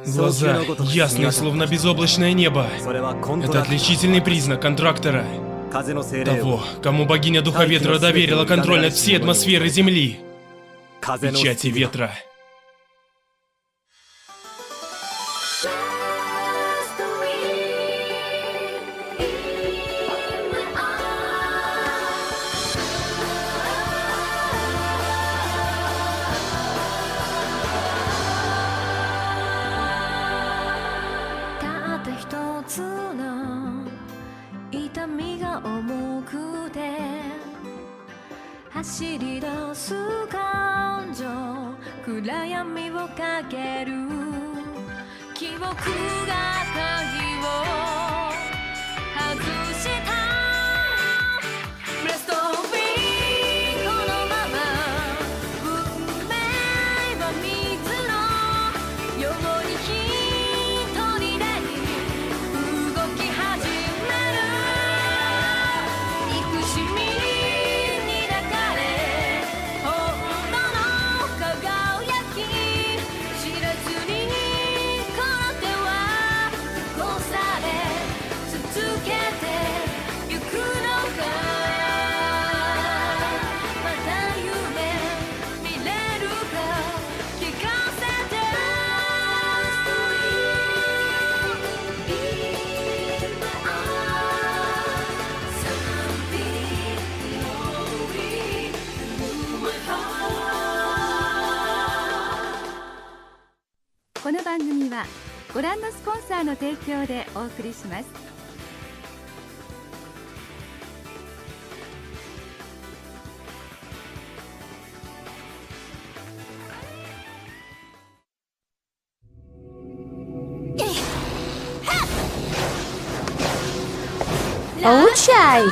Глаза ясные, словно безоблачное небо. Это отличительный признак контрактора. Того, кому богиня Духа Ветра доверила контроль над всей атмосферой Земли. Печати ветра.この番組はご覧のスポンサーの提供でお送りします。Получай!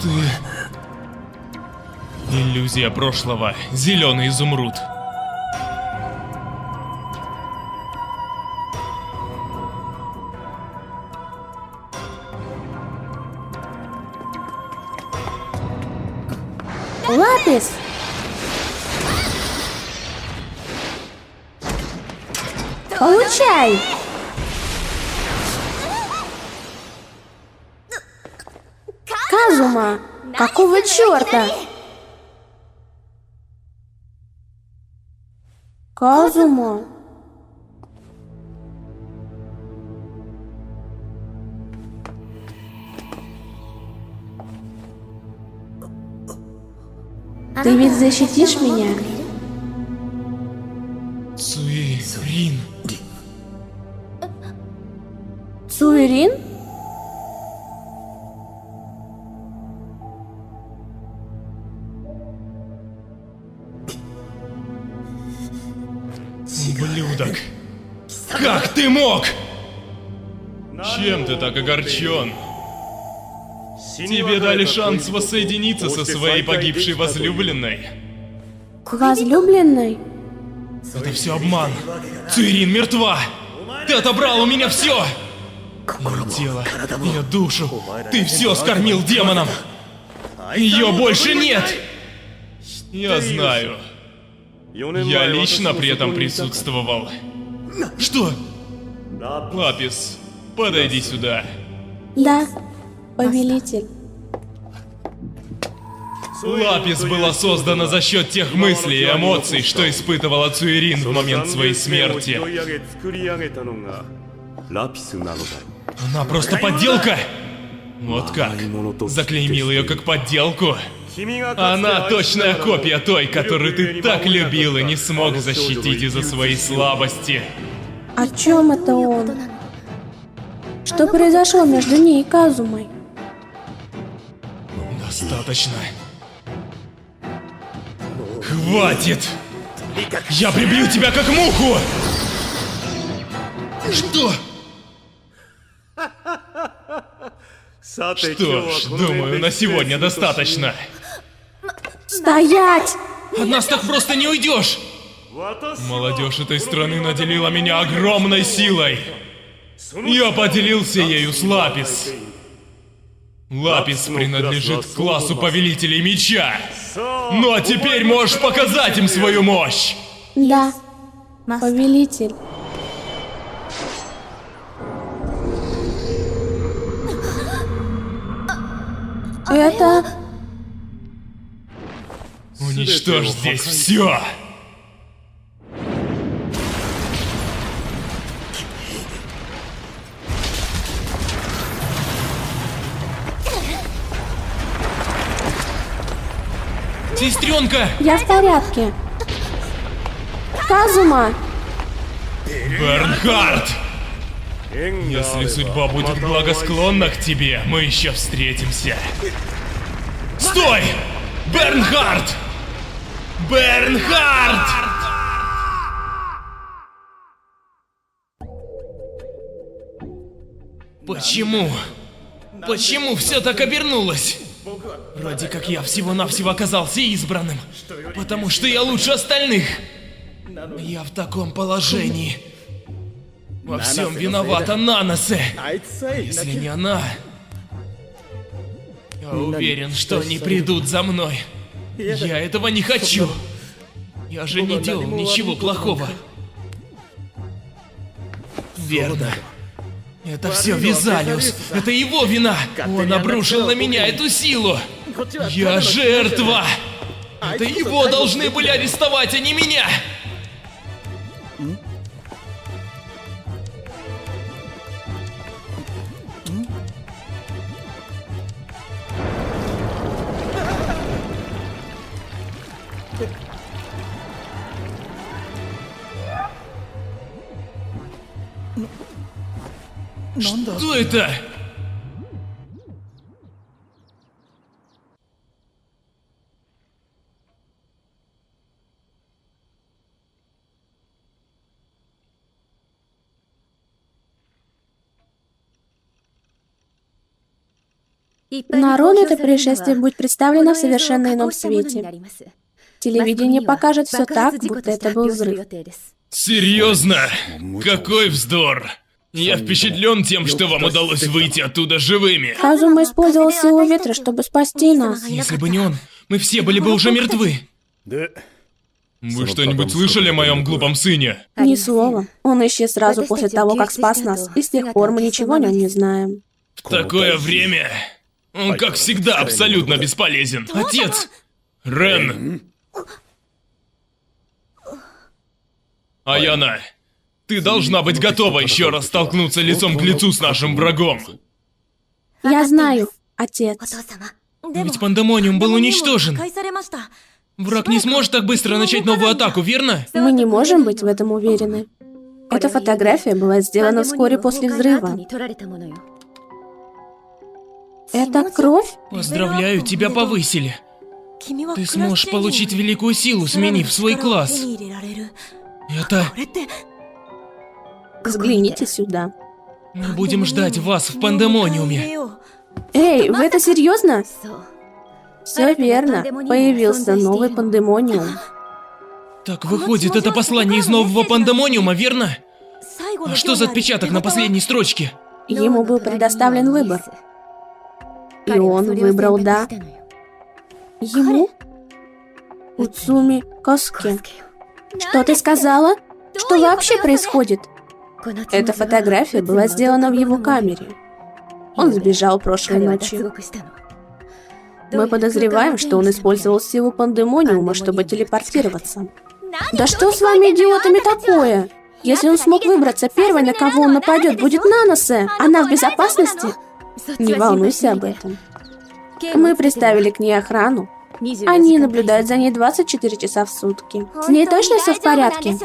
Ты... Иллюзия прошлого. Зеленый изумруд. Лапис! Получай! Казума! Какого черта? Казума! Ты ведь защитишь меня? Цуирин. Цуирин? Ублюдок. Как ты мог? Чем ты так огорчен? Тебе дали шанс воссоединиться со своей погибшей возлюбленной. Возлюбленной? Это все обман. Цуирин мертва. Ты отобрал у меня все. Ее тело, ее душу. Ты все скормил демонам. Ее больше нет. Я знаю. Я лично при этом присутствовал. Что? Лапис, подойди сюда. Да, повелитель. Лапис была создана за счет тех мыслей и эмоций, что испытывала Цуирин в момент своей смерти. Она просто подделка? Вот как? Заклеймил ее как подделку? Она точная копия той, которую ты так любил и не смог защитить из-за своей слабости. О чем это он? Что произошло между ней и Казумой? Достаточно. Хватит! Я прибью тебя как муху! Что? Что ж, думаю, на сегодня достаточно. Стоять! От нас так просто не уйдешь! Молодежь этой страны наделила меня огромной силой. Я поделился ею с Лапис. Лапис принадлежит к классу повелителей меча. Ну а теперь можешь показать им свою мощь. Да, повелитель. Это... Уничтожь здесь все. Сестренка! Я в порядке. Казума! Бернхард! Если судьба будет благосклонна к тебе, мы еще встретимся. Стой! Бернхард! Бернхард! Почему? Почему все так обернулось? Вроде как я всего-навсего оказался избранным, потому что я лучше остальных. Я в таком положении. Во всем виновата Нанасе. Если не она, я уверен, что они придут за мной. Я этого не хочу. Я же не делал ничего плохого. Верно. Это все Визалиус. Это его вина. Он обрушил на меня эту силу. Я жертва. Это его должны были арестовать, а не меня. Что это? Народу это происшествие будет представлено в совершенно ином свете. Телевидение покажет все так, будто это был взрыв. Серьезно? Какой вздор! Я впечатлен тем, что вам удалось выйти оттуда живыми. Казума использовал силу ветра, чтобы спасти нас. Если бы не он, мы все были бы уже мертвы. Вы что-нибудь слышали о моем глупом сыне? Ни слова. Он исчез сразу после того, как спас нас, и с тех пор мы ничего о нем не знаем. В такое время он, как всегда, абсолютно бесполезен. Отец! Рен! Аяна, ты должна быть готова еще раз столкнуться лицом к лицу с нашим врагом. Я знаю, отец. Ведь пандемониум был уничтожен. Враг не сможет так быстро начать новую атаку, верно? Мы не можем быть в этом уверены. Эта фотография была сделана вскоре после взрыва. Это кровь? Поздравляю, тебя повысили. Ты сможешь получить великую силу, сменив свой класс. Это... Взгляните сюда. Мы будем ждать вас в пандемониуме. Эй, вы это серьезно? Все верно. Появился новый пандемониум. Так выходит, это послание из нового пандемониума, верно? А что за отпечаток на последней строчке? Ему был предоставлен выбор. И он выбрал «да». Ему? Уцуми Коске. Что ты сказала? Что вообще происходит? Эта фотография была сделана в его камере. Он сбежал прошлой ночью. Мы подозреваем, что он использовал силу пандемониума, чтобы телепортироваться. Да что с вами, идиотами, такое? Если он смог выбраться, первой, на кого он нападет, будет Нанасе. Она в безопасности? Не волнуйся об этом. Мы приставили к ней охрану. Они наблюдают за ней 24 часа в сутки. С ней точно все в порядке?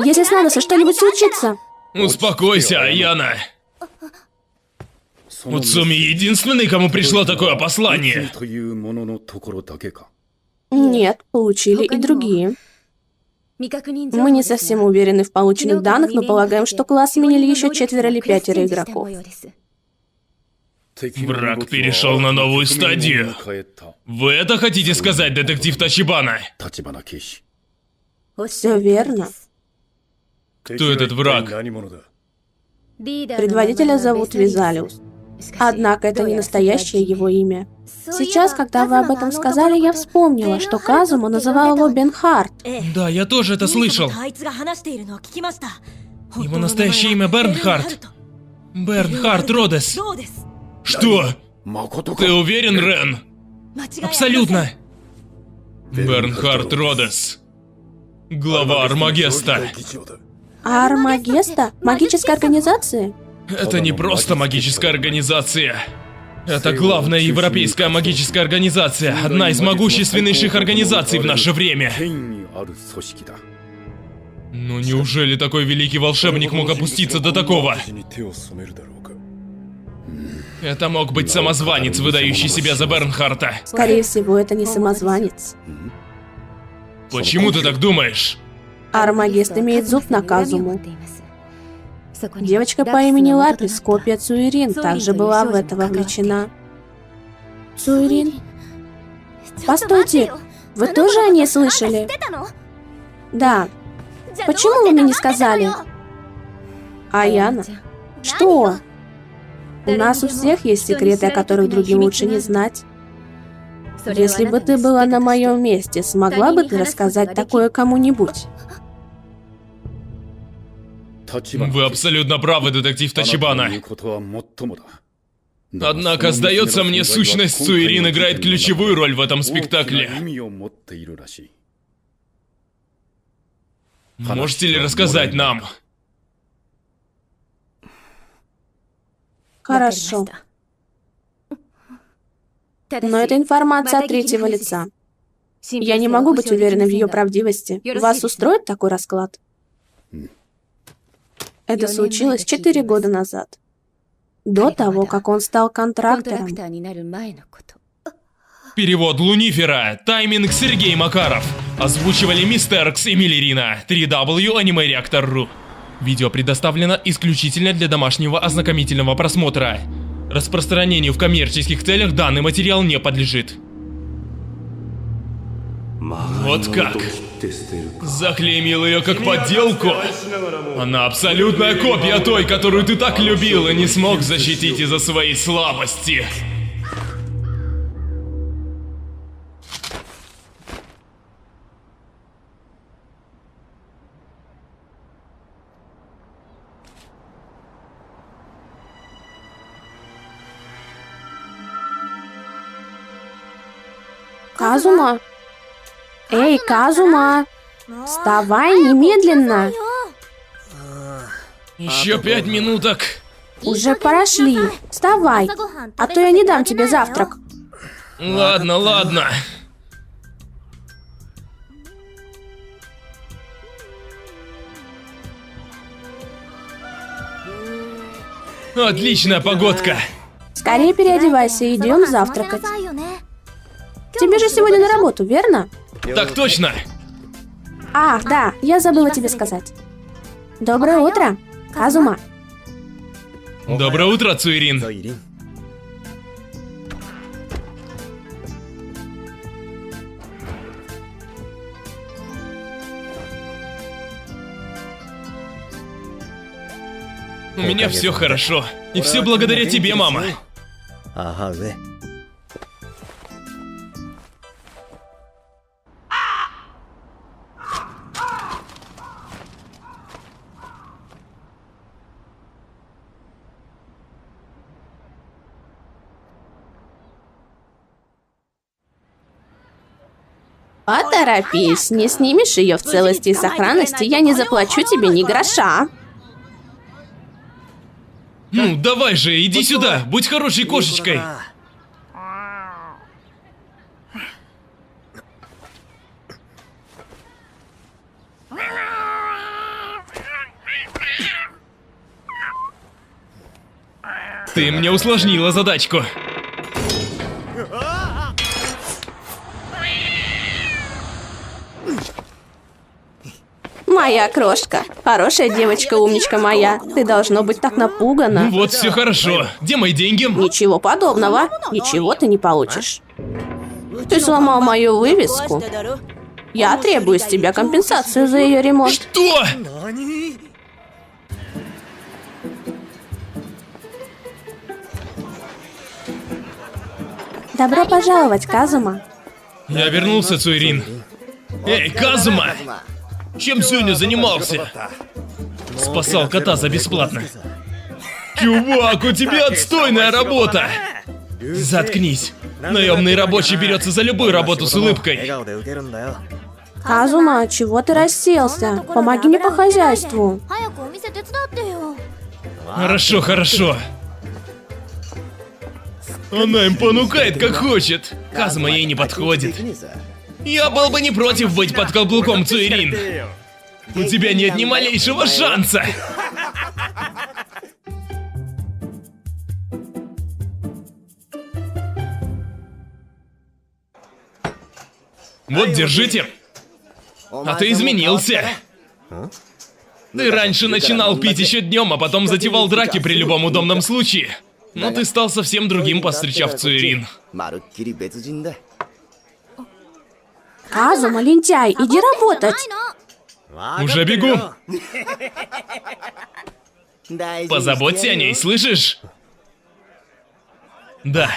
Если с Нанасе что-нибудь случится... Успокойся, Аяна. Уцуми единственный, кому пришло такое послание. Нет, получили и другие. Мы не совсем уверены в полученных данных, но полагаем, что класс сменили еще 4 или 5 игроков. Враг перешел на новую стадию. Вы это хотите сказать, детектив Тачибана? Все верно. Кто этот враг? Предводителя зовут Визалиус. Однако это не настоящее его имя. Сейчас, когда вы об этом сказали, я вспомнила, что Казума называл его Бенхард. Да, я тоже это слышал. Его настоящее имя Бернхард. Бернхард Родес. Что? Ты уверен, Рен? Абсолютно. Бернхард Родес. Глава Армагеста. Армагеста? Магической организации? Это не просто магическая организация. Это главная европейская магическая организация. Одна из могущественнейших организаций в наше время. Ну неужели такой великий волшебник мог опуститься до такого? Это мог быть самозванец, выдающий себя за Бернхарта. Скорее всего, это не самозванец. Почему ты так думаешь? Армагест имеет зуб на Казуму. Девочка по имени Лапис, копия Цуирин, также была в это вовлечена. Цуирин? Постойте, вы тоже о ней слышали? Да. Почему вы мне не сказали? Аяна? Что? У нас у всех есть секреты, о которых другим лучше не знать. Если бы ты была на моем месте, смогла бы ты рассказать такое кому-нибудь? Вы абсолютно правы, детектив Тачибана. Однако, сдается мне, сущность Цуирин играет ключевую роль в этом спектакле. Можете ли рассказать нам? Хорошо. Но это информация от третьего лица. Я не могу быть уверена в ее правдивости. Вас устроит такой расклад? Это случилось 4 года назад. До того, как он стал контрактором. Перевод Лунифера. Тайминг Сергей Макаров. Озвучивали Мистер Кс и Миллерина. 3W.AnimeReactor.ru. Видео предоставлено исключительно для домашнего ознакомительного просмотра. Распространению в коммерческих целях данный материал не подлежит. Вот как? Заклеймил ее как подделку? Она абсолютная копия той, которую ты так любил и не смог защитить из-за своей слабости. Казума? Эй, Казума! Вставай немедленно! Еще 5 минуток. Уже прошли. Вставай, а то я не дам тебе завтрак. Ладно, ладно. Отличная погодка. Скорее переодевайся и идем завтракать. Тебе же сегодня на работу, верно? Так точно. Ах, да, я забыла тебе сказать. Доброе утро, Казума. Доброе утро, Цуирин. У меня все хорошо. И все благодаря тебе, мама. Поторопись, не снимешь ее в целости и сохранности, я не заплачу тебе ни гроша. Ну, давай же, иди сюда, будь хорошей кошечкой. Ты мне усложнила задачку. Моя крошка. Хорошая девочка, умничка моя. Ты должно быть так напугана. Вот все хорошо. Где мои деньги? Ничего подобного. Ничего ты не получишь. Ты сломал мою вывеску. Я требую с тебя компенсацию за ее ремонт. Что? Добро пожаловать, Казума. Я вернулся, Цуирин. Эй, Казума! Чем сегодня занимался? Спасал кота за бесплатно. Чувак, у тебя отстойная работа! Заткнись. Наемный рабочий берется за любую работу с улыбкой. Казума, чего ты расселся? Помоги мне по хозяйству. Хорошо, хорошо. Она им понукает, как хочет. Казума ей не подходит. Я был бы не против быть под каблуком, Цуирин. У тебя нет ни малейшего шанса. Вот, держите. А ты изменился. Ты раньше начинал пить еще днем, а потом затевал драки при любом удобном случае. Но ты стал совсем другим, повстречав Цуирин. Казума, лентяй, иди работать. Уже бегу. Позаботься о ней, слышишь? Да.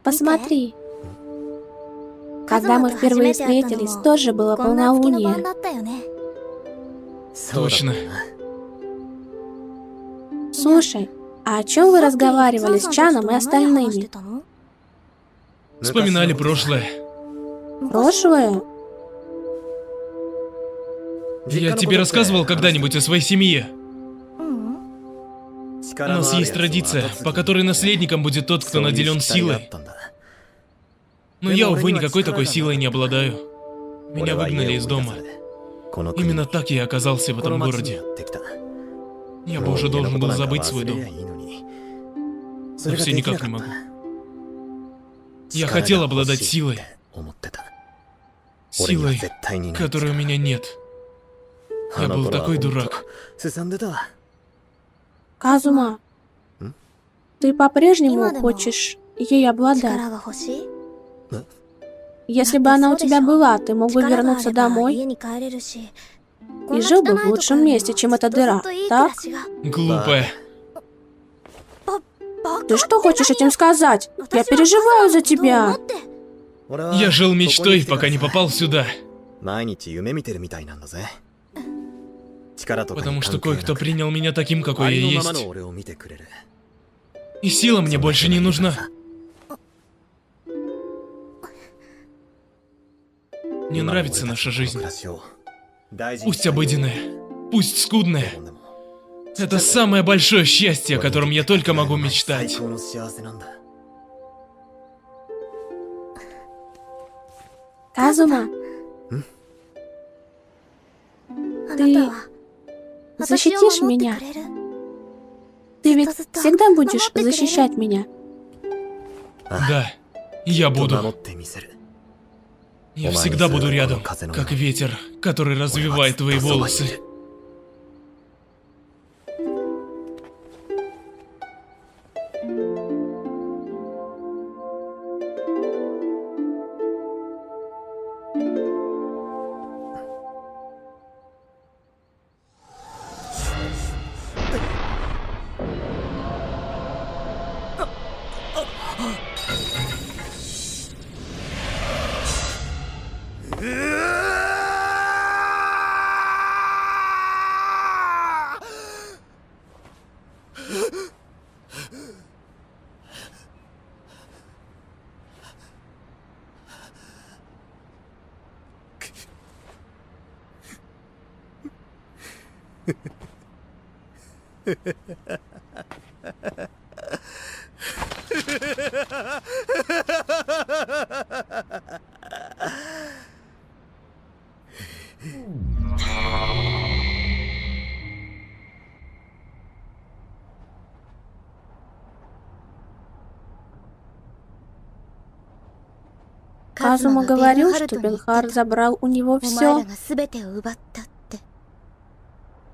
Посмотри. Когда мы впервые встретились, тоже было полнолуние. Точно. Слушай, а о чем вы разговаривали с Чаном и остальными? Вспоминали прошлое. Прошлое? Я тебе рассказывал когда-нибудь о своей семье? У нас есть традиция, по которой наследником будет тот, кто наделен силой. Но я, увы, никакой такой силой не обладаю. Меня выгнали из дома. Именно так я оказался в этом городе. Я бы уже должен был забыть свой дом. Но все никак не могу. Я хотел обладать силой. Силой, которой у меня нет. Я был такой дурак. Казума, ты по-прежнему хочешь ей обладать? Если бы она у тебя была, ты мог бы вернуться домой и жил бы в лучшем месте, чем эта дыра, так? Глупая. Ты что хочешь этим сказать? Я переживаю за тебя. Я жил мечтой, пока не попал сюда. Потому что кое-кто принял меня таким, какой я есть. И сила мне больше не нужна. Мне нравится наша жизнь. Пусть обыденная, пусть скудная. Это самое большое счастье, о котором я только могу мечтать. Казума, ты защитишь меня? Ты ведь всегда будешь защищать меня? Да, я буду. Я всегда буду рядом, как ветер, который развивает твои волосы. Казума говорил, что Бенхар забрал у него все,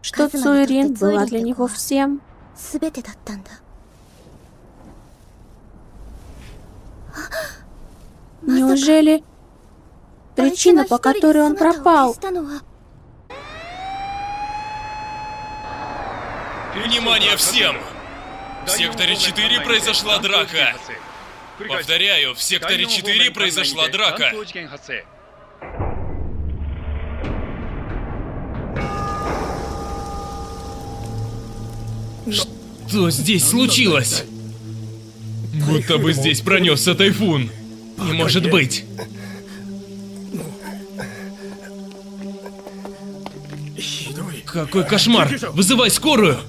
что Цуирин была для него всем. Неужели причина, по которой он пропал? Внимание всем! В секторе 4 произошла драка. Повторяю, в секторе 4 произошла драка. Что здесь случилось? Будто бы здесь пронесся тайфун. Не может быть. Какой кошмар! Вызывай скорую!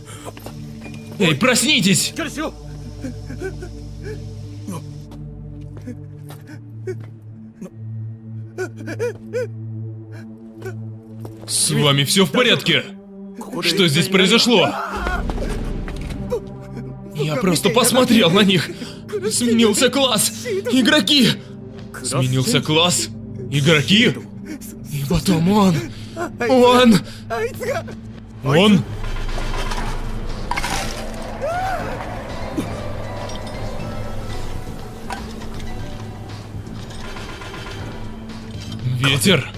Эй, проснитесь! С вами все в порядке? Что здесь произошло? Я просто посмотрел на них. Сменился класс. Игроки. Сменился класс. Игроки. И потом он. Ветер.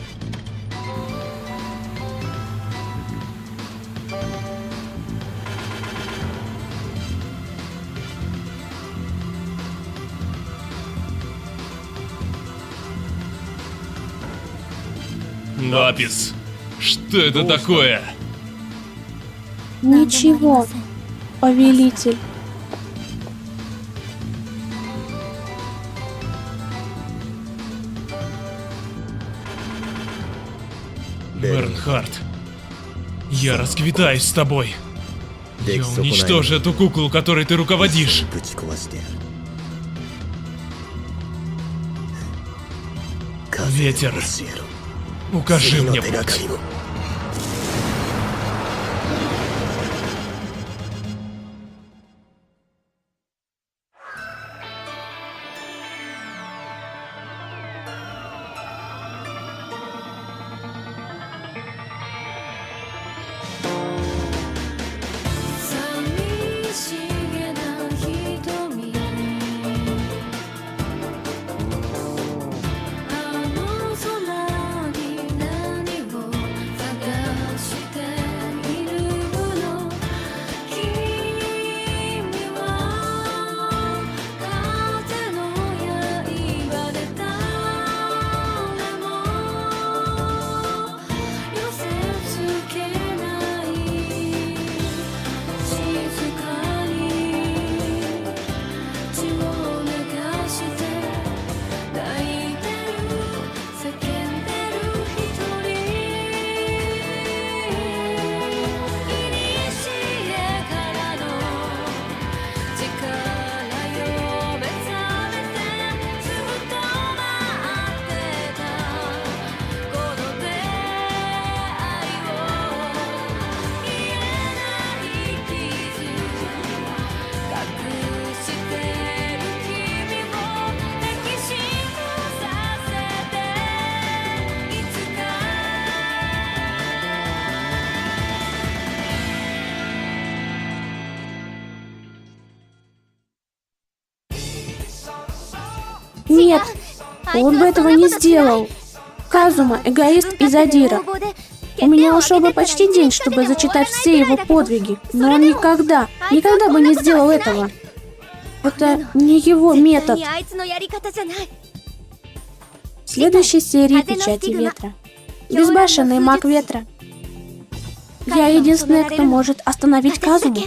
Лапис. Что это такое? Ничего, повелитель. Бернхард, я расквитаюсь с тобой. Я уничтожу эту куклу, которой ты руководишь. Ветер, укажи мне путь. Нет, он бы этого не сделал. Казума — эгоист и задира. У меня ушел бы почти день, чтобы зачитать все его подвиги, но он никогда бы не сделал этого. Это не его метод. В следующей серии «Печати ветра». Безбашенный маг ветра. Я единственная, кто может остановить Казуму.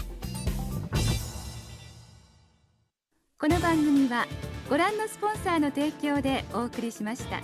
この番組はご覧のスポンサーの提供でお送りしました。